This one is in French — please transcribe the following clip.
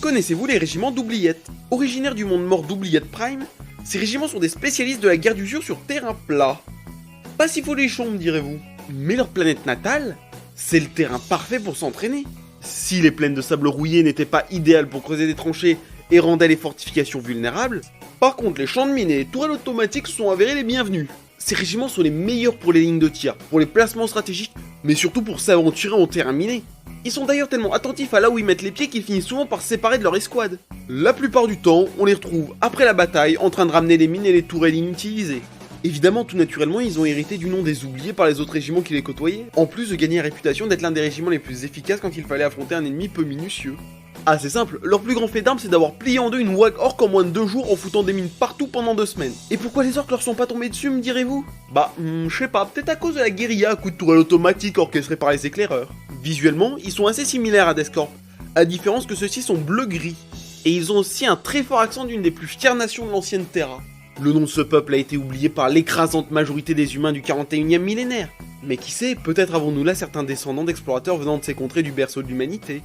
Connaissez-vous les régiments d'oubliettes? Originaires du monde mort d'Oubliette Prime, ces régiments sont des spécialistes de la guerre d'usure sur terrain plat. Pas si folichon, me direz-vous. Mais leur planète natale, c'est le terrain parfait pour s'entraîner. Si les plaines de sable rouillé n'étaient pas idéales pour creuser des tranchées et rendaient les fortifications vulnérables, par contre les champs de mines et les tourelles automatiques sont avérés les bienvenus. Ces régiments sont les meilleurs pour les lignes de tir, pour les placements stratégiques, mais surtout pour s'aventurer en terrain miné. Ils sont d'ailleurs tellement attentifs à là où ils mettent les pieds qu'ils finissent souvent par se séparer de leur escouade. La plupart du temps, on les retrouve après la bataille en train de ramener les mines et les tourelles inutilisées. Évidemment, tout naturellement, ils ont hérité du nom des oubliés par les autres régiments qui les côtoyaient, en plus de gagner la réputation d'être l'un des régiments les plus efficaces quand il fallait affronter un ennemi peu minutieux. Ah, c'est simple, leur plus grand fait d'armes c'est d'avoir plié en deux une WAG orc en moins de 2 jours en foutant des mines partout pendant 2 semaines. Et pourquoi les orcs leur sont pas tombés dessus, me direz-vous? Bah, je sais pas, peut-être à cause de la guérilla à coups de tourelle automatique orchestrée par les éclaireurs. Visuellement, ils sont assez similaires à Deathcorp, à différence que ceux-ci sont bleu-gris. Et ils ont aussi un très fort accent d'une des plus fières nations de l'ancienne Terra. Le nom de ce peuple a été oublié par l'écrasante majorité des humains du 41e millénaire. Mais qui sait, peut-être avons-nous là certains descendants d'explorateurs venant de ces contrées du berceau de l'humanité.